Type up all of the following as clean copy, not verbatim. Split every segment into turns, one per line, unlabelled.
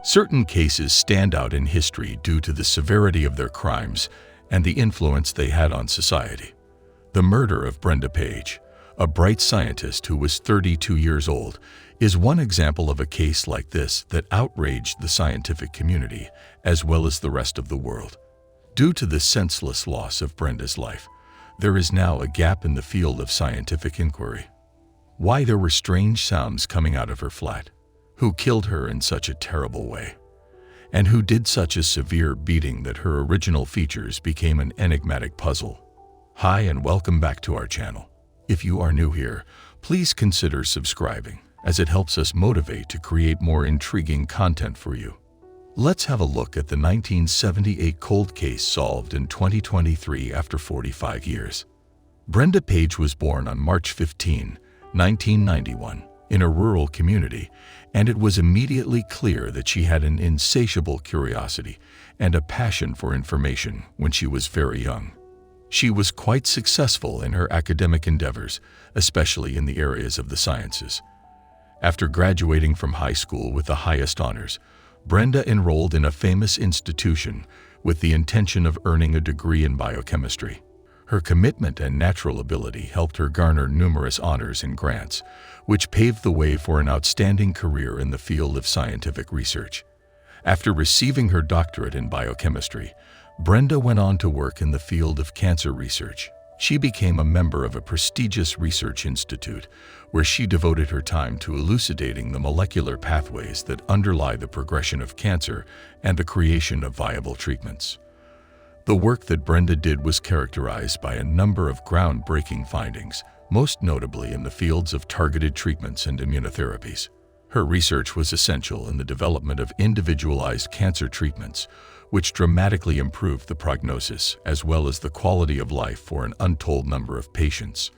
Certain cases stand out in history due to the severity of their crimes and the influence they had on society. The murder of Brenda Page, a bright scientist who was 32 years old, is one example of a case like this that outraged the scientific community as well as the rest of the world. Due to the senseless loss of Brenda's life, there is now a gap in the field of scientific inquiry. Why there were strange sounds coming out of her flat? Who killed her in such a terrible way? And who did such a severe beating that her original features became an enigmatic puzzle? Hi and welcome back to our channel. If you are new here, please consider subscribing, as it helps us motivate to create more intriguing content for you. Let's have a look at the 1978 cold case solved in 2023 after 45 years. Brenda Page was born on March 15, 1991, in a rural community, and it was immediately clear that she had an insatiable curiosity and a passion for information when she was very young. She was quite successful in her academic endeavors, especially in the areas of the sciences. After graduating from high school with the highest honors, Brenda enrolled in a famous institution with the intention of earning a degree in biochemistry. Her commitment and natural ability helped her garner numerous honors and grants, which paved the way for an outstanding career in the field of scientific research. After receiving her doctorate in biochemistry, Brenda went on to work in the field of cancer research. She became a member of a prestigious research institute where she devoted her time to elucidating the molecular pathways that underlie the progression of cancer and the creation of viable treatments. The work that Brenda did was characterized by a number of groundbreaking findings, most notably in the fields of targeted treatments and immunotherapies. Her research was essential in the development of individualized cancer treatments, which dramatically improved the prognosis as well as the quality of life for an untold number of patients.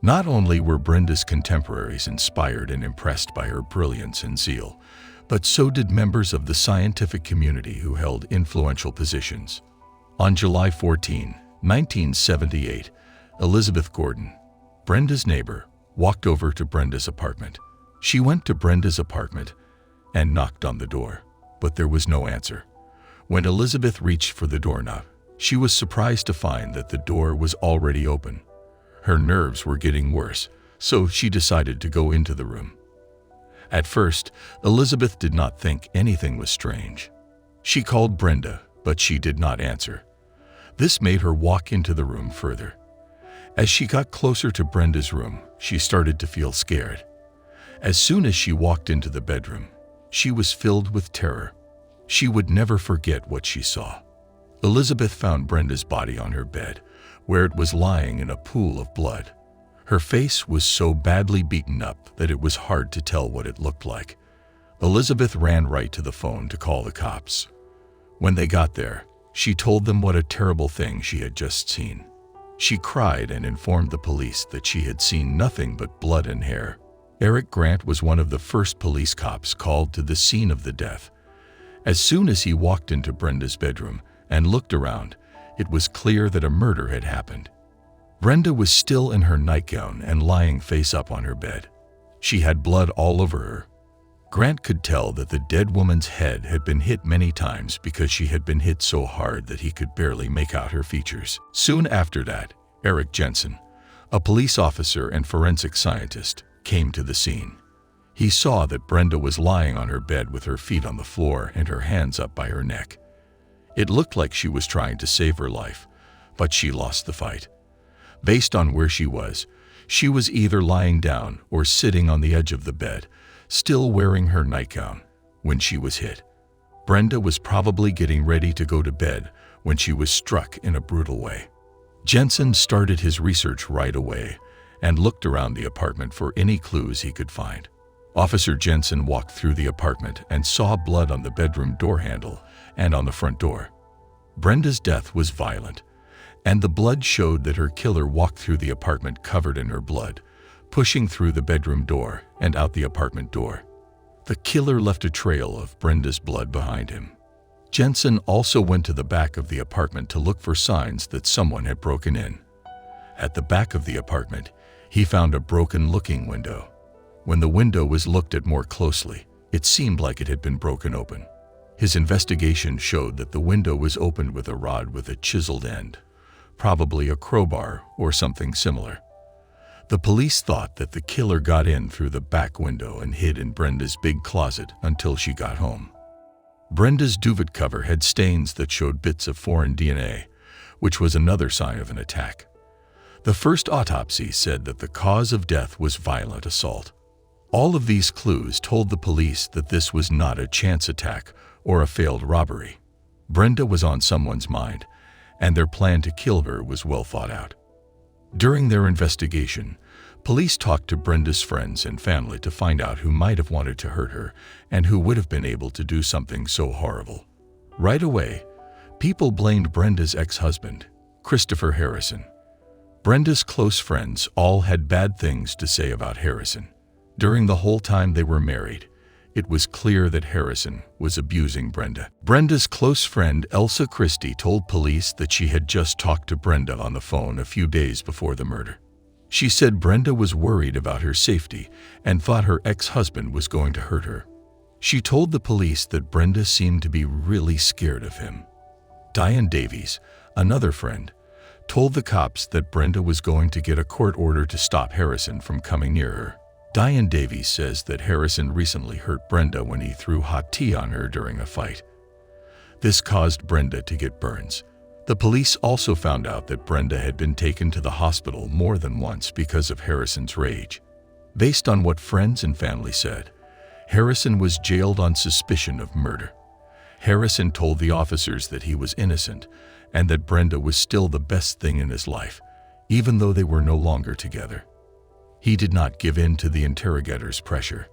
Not only were Brenda's contemporaries inspired and impressed by her brilliance and zeal, but so did members of the scientific community who held influential positions. On July 14, 1978, Elizabeth Gordon, Brenda's neighbor, walked over to Brenda's apartment. She went to Brenda's apartment and knocked on the door, but there was no answer. When Elizabeth reached for the doorknob, she was surprised to find that the door was already open. Her nerves were getting worse, so she decided to go into the room. At first, Elizabeth did not think anything was strange. She called Brenda, but she did not answer. This made her walk into the room further. As she got closer to Brenda's room, she started to feel scared. As soon as she walked into the bedroom, she was filled with terror. She would never forget what she saw. Elizabeth found Brenda's body on her bed, where it was lying in a pool of blood. Her face was so badly beaten up that it was hard to tell what it looked like. Elizabeth ran right to the phone to call the cops. When they got there, she told them what a terrible thing she had just seen. She cried and informed the police that she had seen nothing but blood and hair. Eric Grant was one of the first police cops called to the scene of the death. As soon as he walked into Brenda's bedroom and looked around, it was clear that a murder had happened. Brenda was still in her nightgown and lying face up on her bed. She had blood all over her. Grant could tell that the dead woman's head had been hit many times because she had been hit so hard that he could barely make out her features. Soon after that, Eric Jensen, a police officer and forensic scientist, came to the scene. He saw that Brenda was lying on her bed with her feet on the floor and her hands up by her neck. It looked like she was trying to save her life, but she lost the fight. Based on where she was either lying down or sitting on the edge of the bed, still wearing her nightgown, when she was hit. Brenda was probably getting ready to go to bed when she was struck in a brutal way. Jensen started his research right away and looked around the apartment for any clues he could find. Officer Jensen walked through the apartment and saw blood on the bedroom door handle and on the front door. Brenda's death was violent, and the blood showed that her killer walked through the apartment covered in her blood, pushing through the bedroom door and out the apartment door. The killer left a trail of Brenda's blood behind him. Jensen also went to the back of the apartment to look for signs that someone had broken in. At the back of the apartment, he found a broken-looking window. When the window was looked at more closely, it seemed like it had been broken open. His investigation showed that the window was opened with a rod with a chiseled end, probably a crowbar or something similar. The police thought that the killer got in through the back window and hid in Brenda's big closet until she got home. Brenda's duvet cover had stains that showed bits of foreign DNA, which was another sign of an attack. The first autopsy said that the cause of death was violent assault. All of these clues told the police that this was not a chance attack or a failed robbery. Brenda was on someone's mind, and their plan to kill her was well thought out. During their investigation, police talked to Brenda's friends and family to find out who might have wanted to hurt her and who would have been able to do something so horrible. Right away, people blamed Brenda's ex-husband, Christopher Harrison. Brenda's close friends all had bad things to say about Harrison. During the whole time they were married, it was clear that Harrison was abusing Brenda. Brenda's close friend Elsa Christie told police that she had just talked to Brenda on the phone a few days before the murder. She said Brenda was worried about her safety and thought her ex-husband was going to hurt her. She told the police that Brenda seemed to be really scared of him. Diane Davies, another friend, told the cops that Brenda was going to get a court order to stop Harrison from coming near her. Diane Davies says that Harrison recently hurt Brenda when he threw hot tea on her during a fight. This caused Brenda to get burns. The police also found out that Brenda had been taken to the hospital more than once because of Harrison's rage. Based on what friends and family said, Harrison was jailed on suspicion of murder. Harrison told the officers that he was innocent and that Brenda was still the best thing in his life, even though they were no longer together. He did not give in to the interrogators' pressure.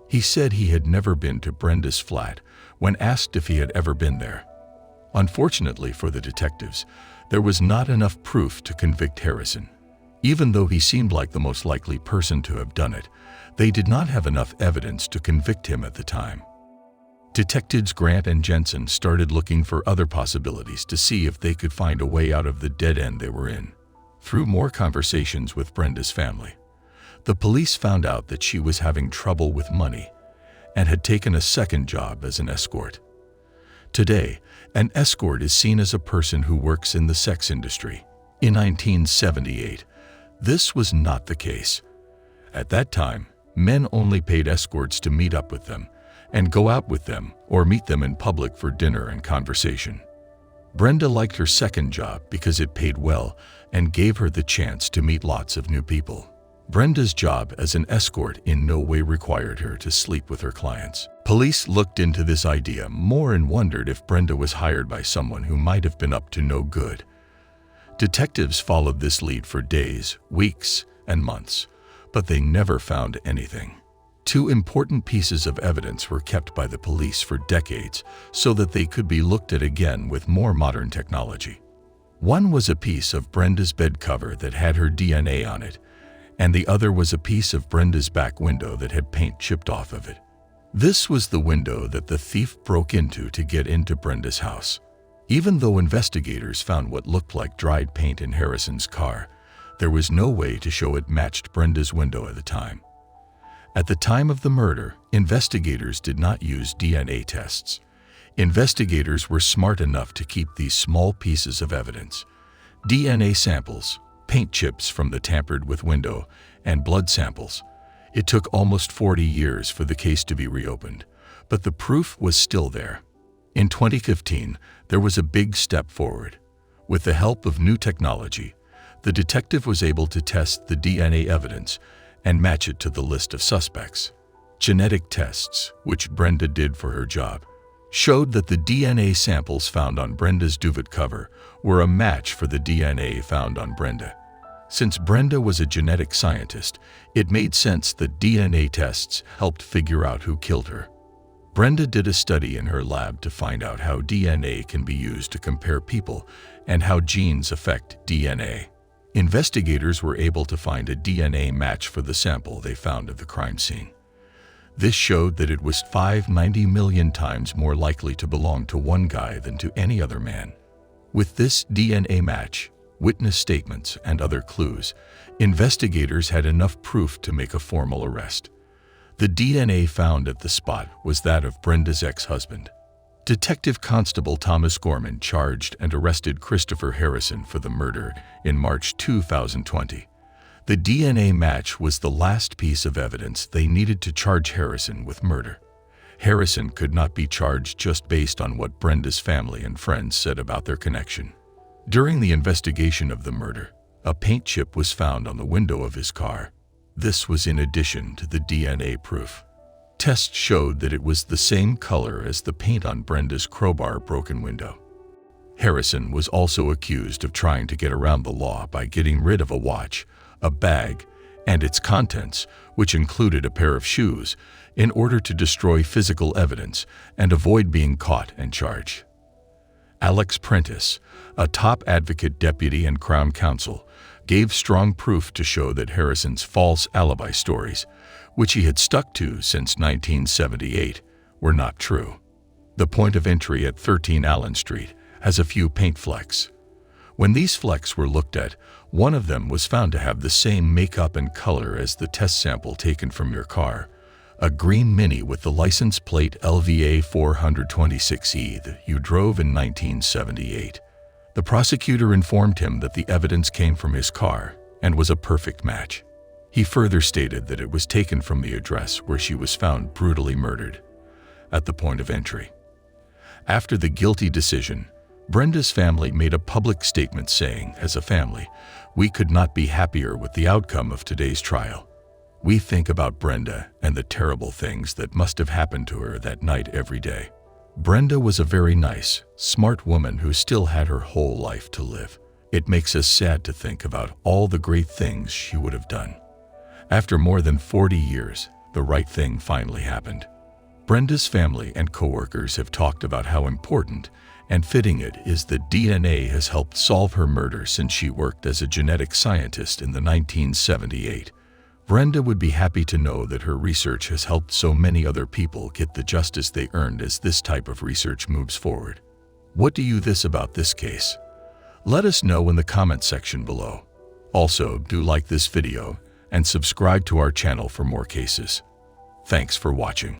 He said he had never been to Brenda's flat when asked if he had ever been there. Unfortunately for the detectives, there was not enough proof to convict Harrison. Even though he seemed like the most likely person to have done it, they did not have enough evidence to convict him at the time. Detectives Grant and Jensen started looking for other possibilities to see if they could find a way out of the dead end they were in. Through more conversations with Brenda's family, the police found out that she was having trouble with money and had taken a second job as an escort. Today, an escort is seen as a person who works in the sex industry. In 1978, this was not the case. At that time, men only paid escorts to meet up with them and go out with them or meet them in public for dinner and conversation. Brenda liked her second job because it paid well and gave her the chance to meet lots of new people. Brenda's job as an escort in no way required her to sleep with her clients. Police looked into this idea more and wondered if Brenda was hired by someone who might have been up to no good. Detectives followed this lead for days, weeks, and months, but they never found anything. Two important pieces of evidence were kept by the police for decades so that they could be looked at again with more modern technology. One was a piece of Brenda's bed cover that had her DNA on it, and the other was a piece of Brenda's back window that had paint chipped off of it. This was the window that the thief broke into to get into Brenda's house. Even though investigators found what looked like dried paint in Harrison's car, there was no way to show it matched Brenda's window at the time. At the time of the murder, investigators did not use DNA tests. Investigators were smart enough to keep these small pieces of evidence, DNA samples, paint chips from the tampered-with window, and blood samples. It took almost 40 years for the case to be reopened, but the proof was still there. In 2015, there was a big step forward. With the help of new technology, the detective was able to test the DNA evidence and match it to the list of suspects. Genetic tests, which Brenda did for her job, showed that the DNA samples found on Brenda's duvet cover were a match for the DNA found on Brenda. Since Brenda was a genetic scientist, it made sense that DNA tests helped figure out who killed her. Brenda did a study in her lab to find out how DNA can be used to compare people and how genes affect DNA. Investigators were able to find a DNA match for the sample they found at the crime scene. This showed that it was 590 million times more likely to belong to one guy than to any other man. With this DNA match, witness statements, and other clues, investigators had enough proof to make a formal arrest. The DNA found at the spot was that of Brenda's ex-husband. Detective Constable Thomas Gorman charged and arrested Christopher Harrison for the murder in March 2020. The DNA match was the last piece of evidence they needed to charge Harrison with murder. Harrison could not be charged just based on what Brenda's family and friends said about their connection. During the investigation of the murder, a paint chip was found on the window of his car. This was in addition to the DNA proof. Tests showed that it was the same color as the paint on Brenda's crowbar-broken window. Harrison was also accused of trying to get around the law by getting rid of a watch, a bag, and its contents, which included a pair of shoes, in order to destroy physical evidence and avoid being caught and charged. Alex Prentice, a top advocate deputy and Crown Counsel, gave strong proof to show that Harrison's false alibi stories, which he had stuck to since 1978, were not true. The point of entry at 13 Allen Street has a few paint flecks. When these flecks were looked at, one of them was found to have the same makeup and color as the test sample taken from your car, a green Mini with the license plate LVA 426E that you drove in 1978. The prosecutor informed him that the evidence came from his car and was a perfect match. He further stated that it was taken from the address where she was found brutally murdered, at the point of entry. After the guilty decision, Brenda's family made a public statement saying, "As a family, we could not be happier with the outcome of today's trial. We think about Brenda and the terrible things that must have happened to her that night every day. Brenda was a very nice, smart woman who still had her whole life to live. It makes us sad to think about all the great things she would have done." After more than 40 years, the right thing finally happened. Brenda's family and coworkers have talked about how important and fitting it is that DNA has helped solve her murder since she worked as a genetic scientist in the 1978. Brenda would be happy to know that her research has helped so many other people get the justice they earned as this type of research moves forward. What do you think about this case? Let us know in the comment section below. Also, do like this video and subscribe to our channel for more cases. Thanks for watching.